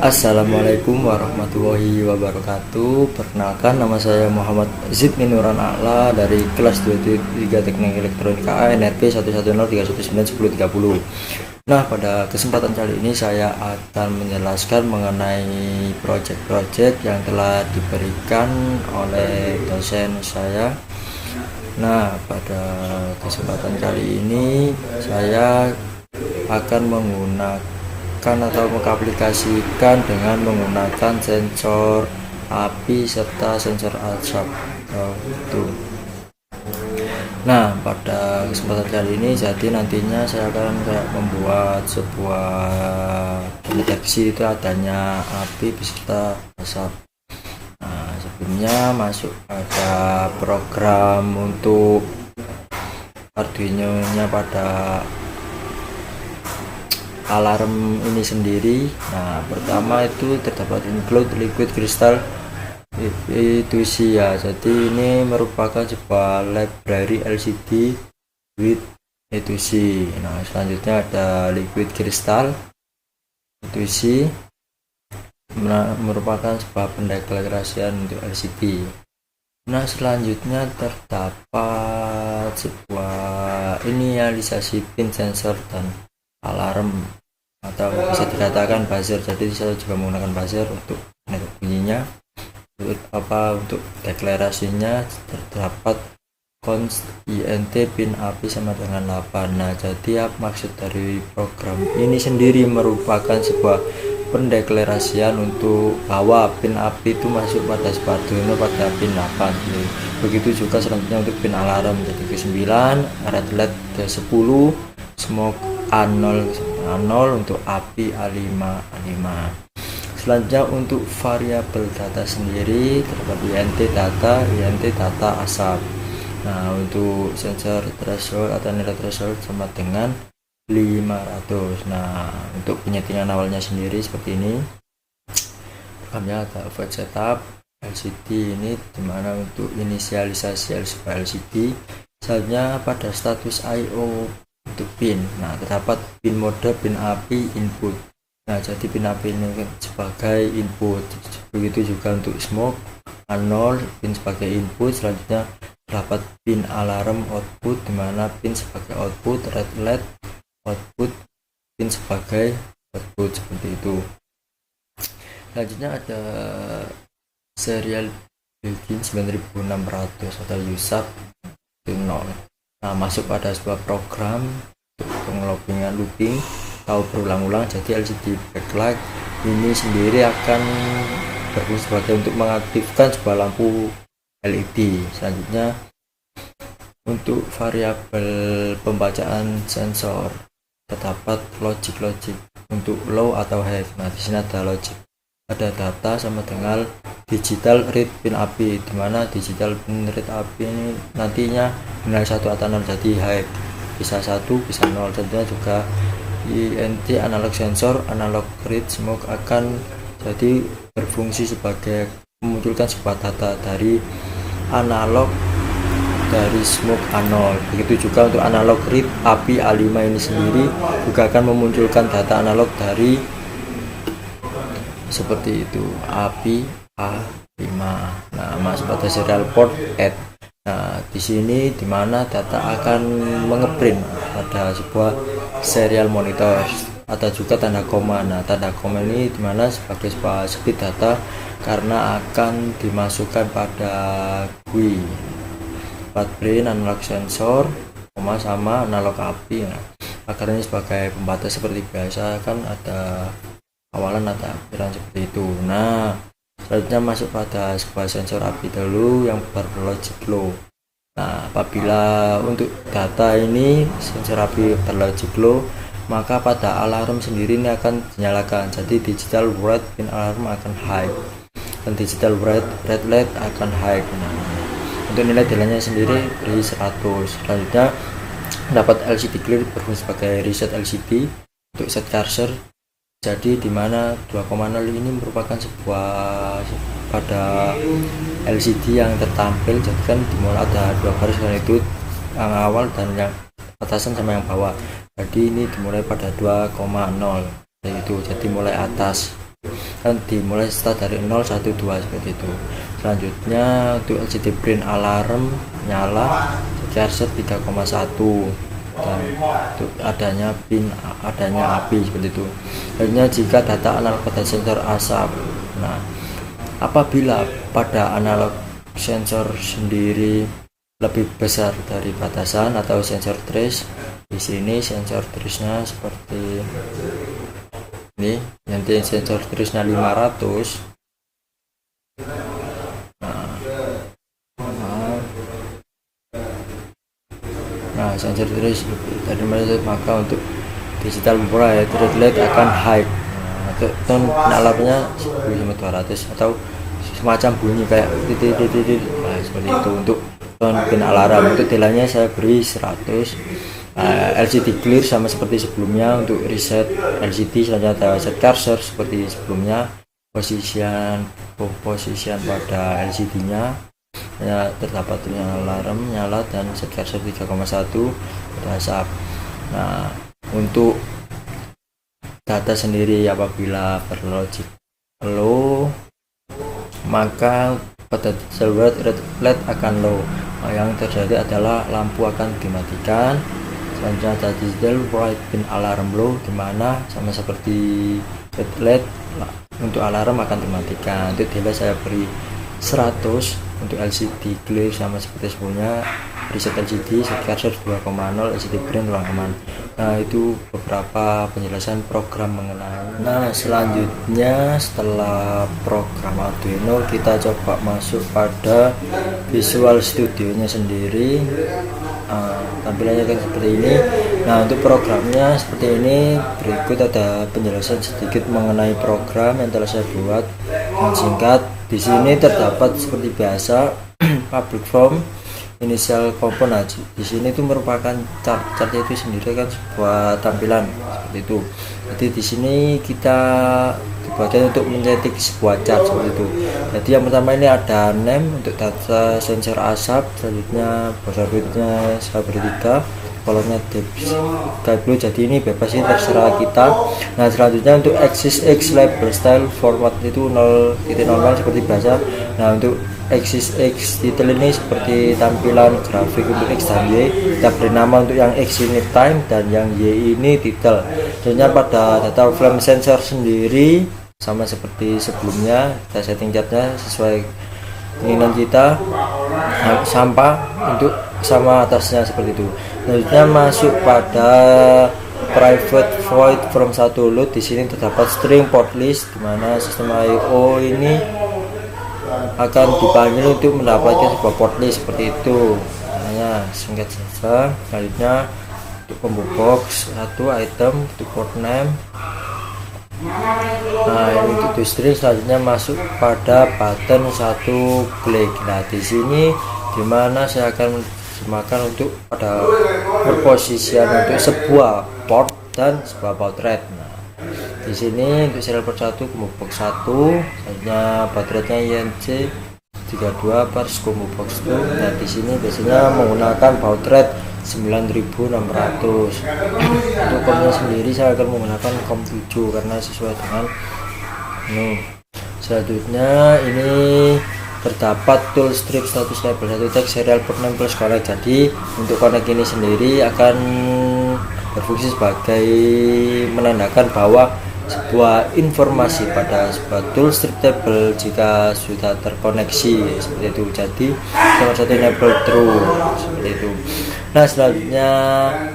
Assalamualaikum warahmatullahi wabarakatuh. Perkenalkan, nama saya Muhammad Zidni Nuran A'la dari kelas 23 Teknik Elektronika ANRP 11031911030. Nah, pada kesempatan kali ini saya akan menjelaskan mengenai proyek-proyek yang telah diberikan oleh dosen saya. Nah, pada kesempatan kali ini saya akan menggunakan atau mengaplikasikan dengan menggunakan sensor api serta sensor asap. Nah, pada kesempatan kali ini jadi nantinya saya akan membuat sebuah deteksi itu adanya api beserta asap. Nah, sebelumnya masuk ada program untuk Arduino-nya pada alarm ini sendiri. Nah, pertama itu terdapat include liquid crystal itu ya, jadi ini merupakan sebuah library LCD with E2C. Nah, selanjutnya ada liquid crystal E2C, merupakan sebuah pendeklarasian untuk LCD. Nah, selanjutnya terdapat sebuah inisialisasi pin sensor dan alarm, atau bisa dikatakan buzzer. Jadi saya juga menggunakan buzzer untuk bunyinya. Untuk deklarasinya terdapat const int pin api sama dengan 8. Nah, jadi maksud dari program ini sendiri merupakan sebuah pendeklarasian untuk bahwa pin api itu masuk pada Arduino pada pin 8. Begitu juga selanjutnya untuk pin alarm, jadi ke-9 red LED, ke-10 smoke A0 untuk api A5. Selanjutnya untuk variabel data sendiri terdapat int data asap. Nah, untuk sensor threshold atau nilai threshold sama dengan 500. Nah, untuk penyetingan awalnya sendiri seperti ini. Programnya ada void setup LCD ini dimana untuk inisialisasi LCD. Selanjutnya pada status IO untuk pin. Nah, terdapat pin mode pin api input. Nah, jadi pin api ini sebagai input. Begitu juga untuk smoke A0 pin sebagai input. Selanjutnya terdapat pin alarm output dimana pin sebagai output, red LED output, pin sebagai output, seperti itu. Selanjutnya ada serial built-in 9600 atau USAP itu 0. Nah, masuk pada sebuah program untuk pengelompingan looping atau berulang-ulang. Jadi LCD backlight ini sendiri akan berfungsi sebagai untuk mengaktifkan sebuah lampu LED. Selanjutnya untuk variabel pembacaan sensor terdapat logic untuk low atau high. Nah, di sini ada logic, ada data sama dengan digital read pin api, dimana digital pin read api ini nantinya nilai 1 atau 0, jadi high, bisa 1 bisa 0. Tentunya juga INT analog sensor analog read smoke akan jadi berfungsi sebagai memunculkan sebuah data dari analog dari smoke A0. Begitu juga untuk analog read api A5 ini sendiri juga akan memunculkan data analog dari seperti itu api A5. Nah, masuk pada serial port add. Nah, di sini dimana data akan mengeprint pada sebuah serial monitor, atau juga tanda koma. Nah, tanda koma ini dimana sebagai sebuah speed data karena akan dimasukkan pada GUI brain analog sensor koma sama analog api. Nah, agar ini sebagai pembatas seperti biasa kan ada awalan ada akhiran seperti itu. Nah, selanjutnya masuk pada sebuah sensor api dulu yang berlogic low. Nah, apabila untuk data ini sensor api berlogic low, maka pada alarm sendiri ini akan dinyalakan. Jadi digital red pin alarm akan high dan digital red LED akan high. Nah, untuk nilai delay-nya sendiri dari 100. Selanjutnya dapat LCD clear berfungsi sebagai reset LCD untuk set cursor. Jadi dimana 2,0 ini merupakan sebuah pada LCD yang tertampil. Jadi kan dimulai ada 2 baris, itu yang awal dan yang atasan sama yang bawah. Jadi ini dimulai pada 2,0 itu, jadi mulai atas. kan dimulai start dari 0 1 2 seperti itu. Selanjutnya untuk LCD print alarm nyala cursor 3,1 dan untuk adanya api seperti itu. Selanjutnya jika data analog pada sensor asap. Nah, apabila pada analog sensor sendiri lebih besar dari batasan atau sensor trace, di sini sensor trace-nya seperti ini, nanti sensor trace-nya 500. Nah, sensor trace dari maka untuk digital bright red light akan high. Nah, untuk tone alarmnya 1000-200 atau semacam bunyi kayak titik. Nah, seperti itu untuk tone pin alarm. Untuk delay-nya saya beri 100. LCD clear sama seperti sebelumnya. Untuk reset LCD selanjutnya set cursor seperti sebelumnya. Posisian pada LCD-nya ya, terdapat alarm nyala dan set cursor 3,1 asap. Nah, untuk data sendiri apabila berlogic low maka pada server red light akan low. Nah, yang terjadi adalah lampu akan dimatikan. Selanjutnya digital bright pin alarm low, dimana sama seperti red light untuk alarm akan dimatikan. Untuk delay saya beri 100. Untuk LCD clear sama seperti sebelumnya, reset LCD set cursor 2,0, LCD print ruang aman. Nah, itu beberapa penjelasan program mengenai. Nah, selanjutnya setelah program Arduino kita coba masuk pada Visual Studio-nya sendiri. Tampilannya kan seperti ini. Nah, untuk programnya seperti ini. Berikut ada penjelasan sedikit mengenai program yang telah saya buat yang singkat. Di sini terdapat seperti biasa public form initial component. Di sini itu merupakan chart itu sendiri kan sebuah tampilan seperti itu. Jadi di sini kita dibuatkan untuk mencetak sebuah chart seperti itu. Jadi yang pertama ini ada name untuk data sensor asap. Selanjutnya border width-nya saya beri 3, kolomnya type blue, jadi ini bebas, ini terserah kita. Nah, selanjutnya untuk axis X label style format itu 0.00 seperti biasa. Nah, untuk axis X detail ini seperti tampilan grafik untuk X dan Y. Kita beri nama untuk yang X ini time dan yang Y ini title. Selanjutnya pada data flame sensor sendiri sama seperti sebelumnya, kita setting chartnya sesuai keinginan kita. Nah, sampah untuk sama atasnya seperti itu. Selanjutnya masuk pada private void from satu load. Di sini terdapat string port list, di mana sistem I/O ini akan dipanggil untuk mendapatkan sebuah port list seperti itu. Hanya singkat saja. Selanjutnya untuk combo box 1 item untuk port name. Nah, ini untuk string. Selanjutnya masuk pada button 1 klik. Nah, di sini dimana saya akan semakan untuk pada perposisian untuk sebuah port dan sebuah baud rate. Nah, di sini untuk serial port 1 combo box 1, selanjutnya baud rate-nya INC 32 per combo box 2. Nah, di sini biasanya menggunakan baud rate 9600. Untuk komnya sendiri saya akan menggunakan kom 7 karena sesuai dengan ini. Selanjutnya ini terdapat tool strip status label 1 text serial port name plus connect. Jadi untuk connect ini sendiri akan berfungsi sebagai menandakan bahwa sebuah informasi pada sebuah tool strip table jika sudah terkoneksi seperti itu. Jadi nomor 1 enable true seperti itu. Nah, selanjutnya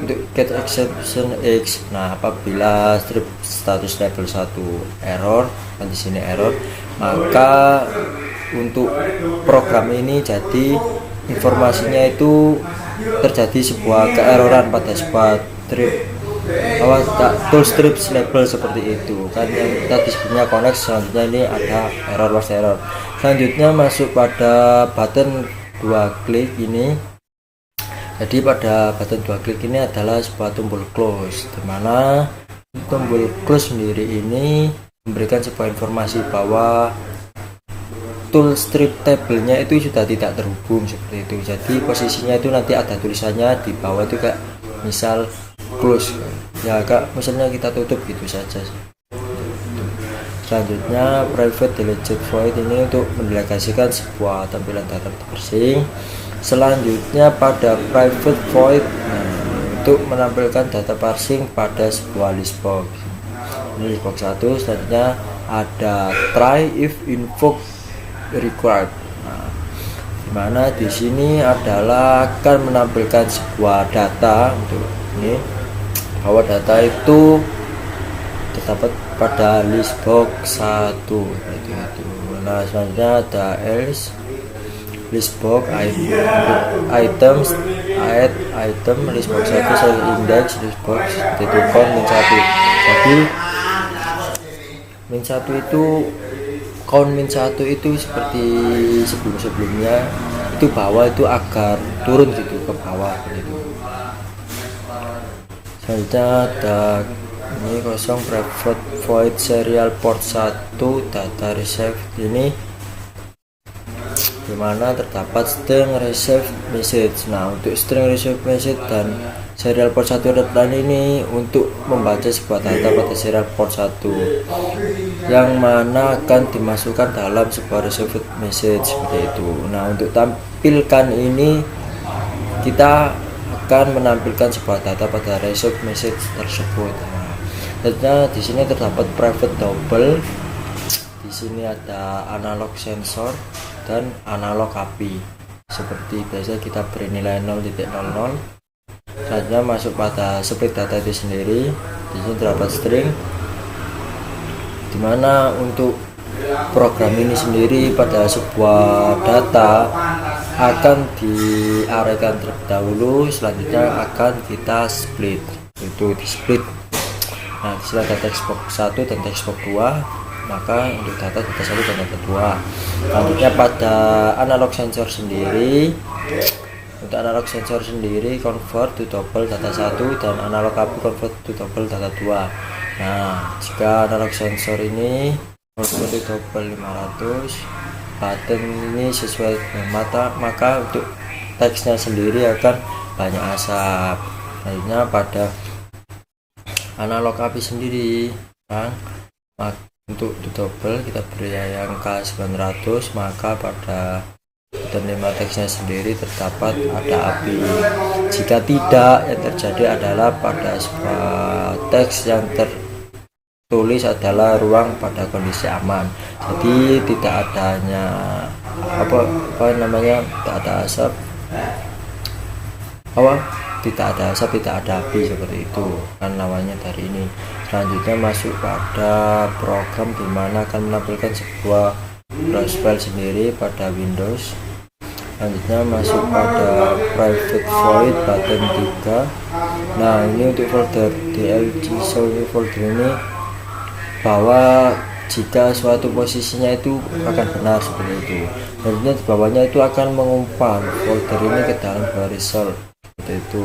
untuk get exception X. Nah, apabila strip status label 1 error, dan di sini error, maka untuk program ini jadi informasinya itu terjadi sebuah keeroran pada sebuah tool strip label seperti itu kan, yang tadi sebelumnya connect. Selanjutnya ini ada error was error. Selanjutnya masuk pada button 2 klik ini. Jadi pada button 2 klik ini adalah sebuah tombol close, dimana tombol close sendiri ini memberikan sebuah informasi bahwa tool strip table-nya itu sudah tidak terhubung seperti itu. Jadi posisinya itu nanti ada tulisannya di bawah itu kayak misal close ya, kak misalnya kita tutup gitu saja. Selanjutnya private deleted void ini untuk mendelegasikan sebuah tampilan data bersing. Selanjutnya pada private void, untuk menampilkan data parsing pada sebuah list box. Ini list box 1. Selanjutnya ada try if invoke required. Dimana di sini adalah akan menampilkan sebuah data untuk ini bahwa data itu terdapat pada list box 1 seperti itu. Nah, selanjutnya ada else list box items add item list box 1 sel index list box itu count min 1. Jadi min 1 itu count min 1 itu seperti sebelumnya itu bawah itu agar turun gitu ke bawah gitu. Selanjutnya ada ini kosong private void serial port 1 data receive ini dimana terdapat string receive message. Nah, untuk string receive message dan serial port 1 dan ini untuk membaca sebuah data pada serial port 1 yang mana akan dimasukkan dalam sebuah receive message seperti itu. Nah, untuk tampilkan ini kita akan menampilkan sebuah data pada receive message tersebut. Nah, di sini terdapat private double. Di sini ada analog sensor dan analog API. Seperti biasa kita beri nilai 0.00. Selanjutnya masuk pada split data itu sendiri. Di sini terdapat string. Dimana untuk program ini sendiri pada sebuah data akan diarahkan terlebih dahulu, selanjutnya akan kita split, itu di split. Nah, di sini ada text box 1 dan text box 2, maka untuk data 1 dan data 2. Selanjutnya pada analog sensor sendiri, untuk analog sensor sendiri convert to double data 1 dan analog API convert to double data 2. Nah, jika analog sensor ini convert to double 500, button ini sesuai dengan maka untuk teksnya sendiri akan banyak asap. Selanjutnya pada analog API sendiri, untuk double kita beri yang K900, maka pada button 5 teksnya sendiri terdapat ada API. Jika tidak, yang terjadi adalah pada sebuah teks yang tertulis adalah ruang pada kondisi aman. Jadi tidak adanya tidak ada asap, tidak ada asap, tidak ada api, seperti itu kan namanya dari ini. Selanjutnya masuk pada program dimana akan menampilkan sebuah browse file sendiri pada Windows. Selanjutnya masuk pada private void button 3. Nah, ini untuk folder DLG show folder ini bahwa jika suatu posisinya itu akan benar seperti itu, selanjutnya di bawahnya itu akan mengumpan folder ini ke dalam result seperti itu.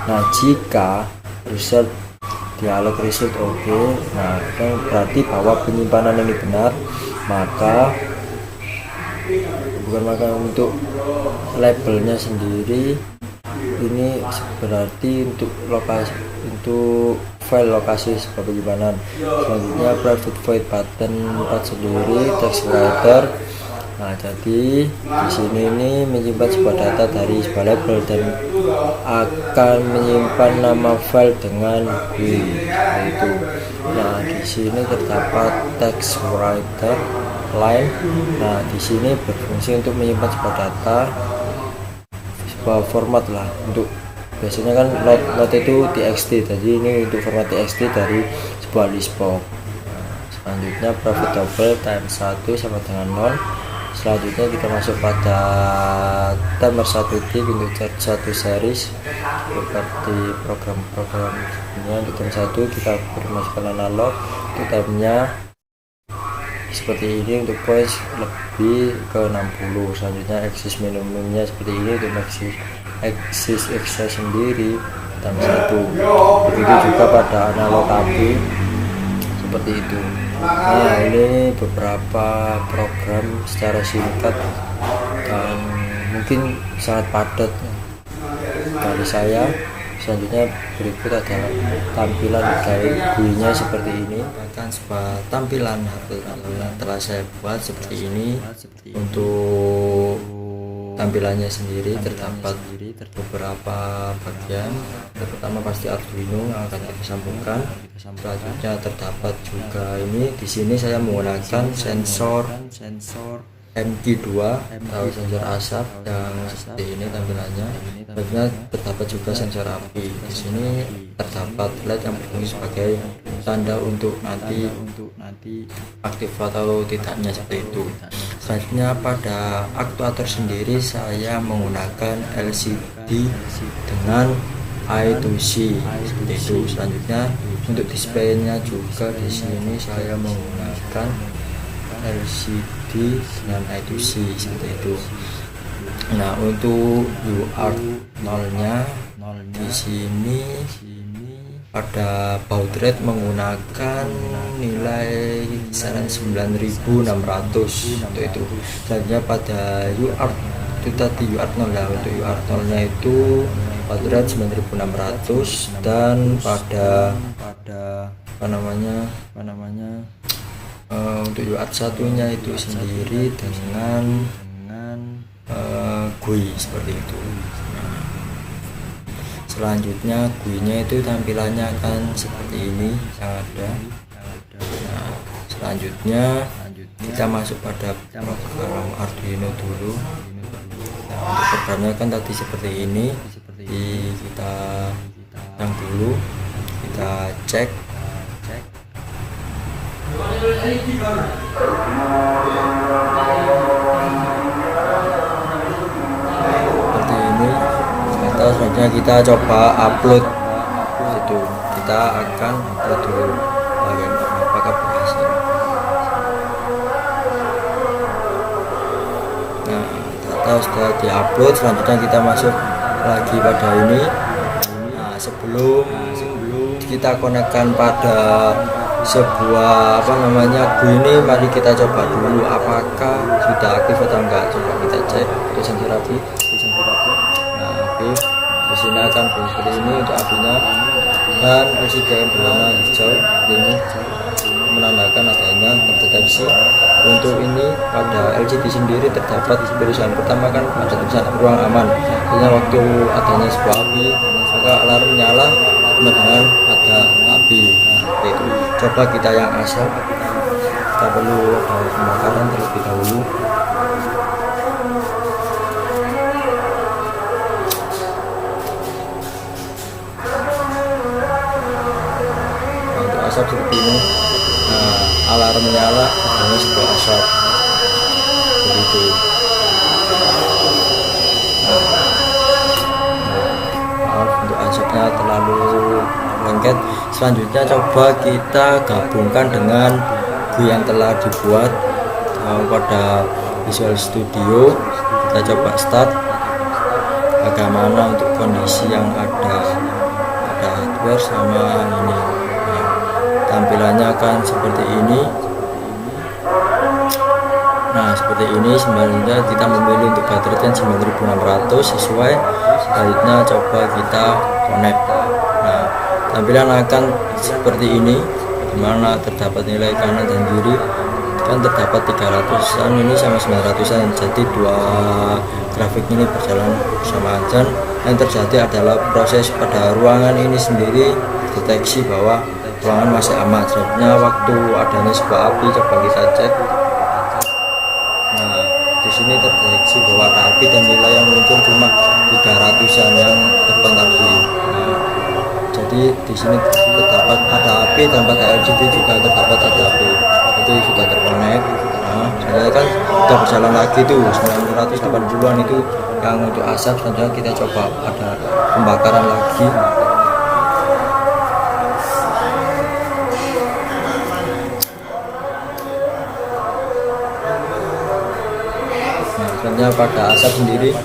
Nah, jika result dialog result oke, nah kan berarti bahwa penyimpanan ini benar, maka untuk labelnya sendiri ini berarti untuk file lokasi sebuah penyimpanan. Selanjutnya private void button 4 sendiri text writer. Nah, jadi di sini ini menyimpan sebuah data dari sebuah label dan akan menyimpan nama file dengan itu. Nah, di sini terdapat text writer line. Nah, di sini berfungsi untuk menyimpan sebuah data, sebuah format lah. Untuk biasanya kan load itu txt, jadi ini untuk format txt dari sebuah list box. Selanjutnya private double times 1 sama dengan 0. Selanjutnya kita masuk pada timer 1 tick untuk charge 1 series. Seperti program-program ini untuk time 1 kita masukkan analog, untuk time-nya seperti ini, untuk points lebih ke 60. Selanjutnya axis minimumnya seperti ini, untuk axis X sendiri time 1. Begitu juga pada analog API seperti itu. Nah, ini beberapa program secara singkat dan mungkin sangat padat dari saya. Selanjutnya berikut adalah tampilan dari GUI-nya seperti ini. Bahkan sebuah tampilan yang telah saya buat seperti ini. Untuk tampilannya sendiri terdapat beberapa bagian. Pertama pasti Arduino yang akan kita sambungkan. Selanjutnya terdapat juga ini. Di sini saya menggunakan sensor MQ2 atau sensor asap yang seperti ini tampilannya. Selanjutnya terdapat juga sensor api. Di sini terdapat LED yang berfungsi sebagai tanda untuk nanti aktif atau tidaknya seperti itu. Selanjutnya pada aktuator sendiri saya menggunakan LCD dengan I2C seperti itu. Selanjutnya untuk displaynya juga di sini saya menggunakan LCD dengan I2C seperti itu. Nah, untuk UART 0-nya di sini pada baud rate menggunakan nilai kisaran 9600 untuk itu. Selanjutnya pada UART itu tadi UART 0 ya. Untuk UART 0-nya itu baud rate 9600 dan pada untuk UART satunya itu sendiri dengan GUI seperti itu. Selanjutnya GUI-nya itu tampilannya akan seperti ini yang ada. Nah, selanjutnya kita masuk pada program Arduino dulu. Nah, untuk programnya kan tadi seperti ini. Kita yang dulu kita cek. Seperti ini. Selanjutnya kita coba upload itu. Kita akan upload dulu apakah berhasil. Nah, data sudah diupload. Selanjutnya kita masuk lagi pada ini. Nah, sebelum kita konekkan pada sebuah GUI ini, mari kita coba dulu apakah sudah aktif atau enggak. Coba kita cek untuk sensor api. Nah, aktif. Di sini akan seperti ini untuk apinya, dan LCD yang berwarna hijau ini menandakan adanya terdeteksi. Untuk ini pada LCD sendiri terdapat tulisan pertama kan ada tulisan ruang aman. Artinya waktu adanya sebuah api maka alarm nyala dengan ada api. Nah, itu coba kita yang asap. Kita perlu pembakaran terlebih dahulu. Untuk asap seperti ini. Nah, alarm nyala adanya sebuah asap begitu. Maaf untuk asapnya terlalu lengket. Selanjutnya coba kita gabungkan dengan GUI yang telah dibuat pada Visual Studio. Kita coba start. Bagaimana untuk kondisi yang ada hardware sama ini. Nah, tampilannya akan seperti ini. Nah, seperti ini. Sebenarnya kita memilih untuk baterai kan 9600 sesuai. Selanjutnya coba kita connect. Nah, tampilan akan seperti ini, dimana terdapat nilai kanan dan kiri kan terdapat 300-an ini sama 900-an. Jadi dua grafik ini berjalan bersamaan, dan yang terjadi adalah proses pada ruangan ini sendiri deteksi bahwa ruangan masih aman. Selanjutnya waktu adanya sebuah api coba kita cek. Nah, di sini terdeteksi bahwa ada api dan nilai yang muncul cuma 300-an yang terbentar di. Nah, jadi di sini terdapat ada api dan pada LCD juga terdapat ada api. Itu sudah terkonek. Nah, saya kan sudah berjalan lagi tuh 980-an itu yang untuk asap. Selanjutnya kita coba ada pembakaran lagi. Sebenarnya pada asap sendiri,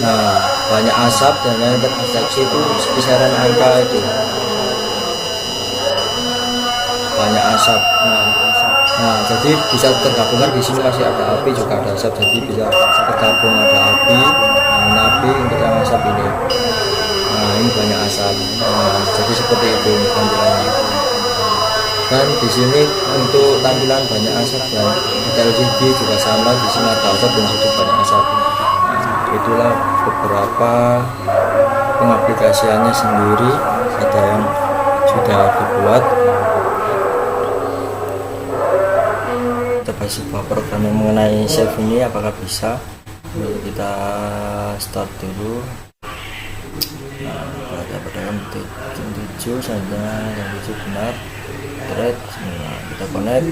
nah banyak asap dan yang terdeteksi itu kisaran angka itu banyak asap. Nah, jadi bisa tergabungkan di sini masih ada api juga ada asap, jadi bisa tergabung ada api, nah, api untuk yang asap ini. Nah, ini banyak asap. Nah, jadi seperti itu tampilannya. Dan di sini untuk tampilan banyak asap dan LCD juga sama, di sini ada asap dan situ banyak asap. Nah, itulah beberapa pengaplikasiannya sendiri, ada yang sudah dibuat. Coba sebuah program yang mengenai save ini apakah bisa. Kita start dulu. Nah, berada pada 7 saja, yang 7 benar. Thread, nah, kita connect.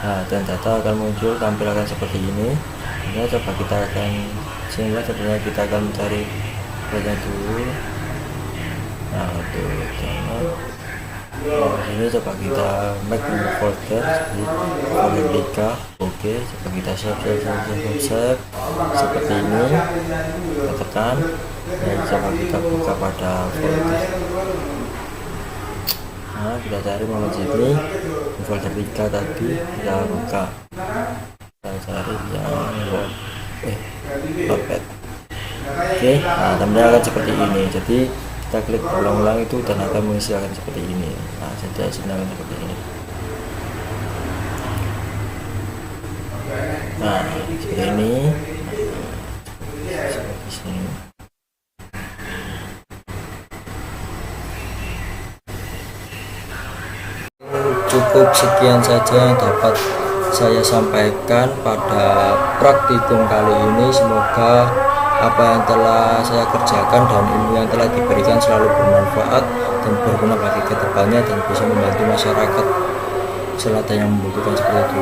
Nah, dan data akan muncul, tampilkan seperti ini. Nah, coba kita akan sebenarnya kita akan mencari threadnya dulu. Nah, untuk download. Nah, ini coba kita make new folder, jadi folder 3. Oke, coba kita save seperti ini. Kita tekan. Dan coba kita buka pada folder. Nah, kita cari MongoDB di folder 3 tadi, kita buka, kita cari yang Notepad. Oke, nah tampilannya akan seperti ini. Jadi kita klik ulang-ulang itu dan akan mengisi akan seperti ini. Nah, jadi hasilnya akan seperti ini. Nah, seperti ini. Seperti sini. Cukup sekian saja yang dapat saya sampaikan pada praktikum kali ini. Semoga apa yang telah saya kerjakan dan ilmu yang telah diberikan selalu bermanfaat dan berguna bagi kedepannya dan bisa membantu masyarakat selatan yang membutuhkan seperti itu.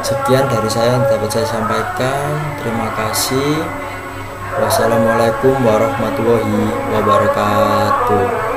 Sekian dari saya yang dapat saya sampaikan. Terima kasih. Wassalamualaikum warahmatullahi wabarakatuh.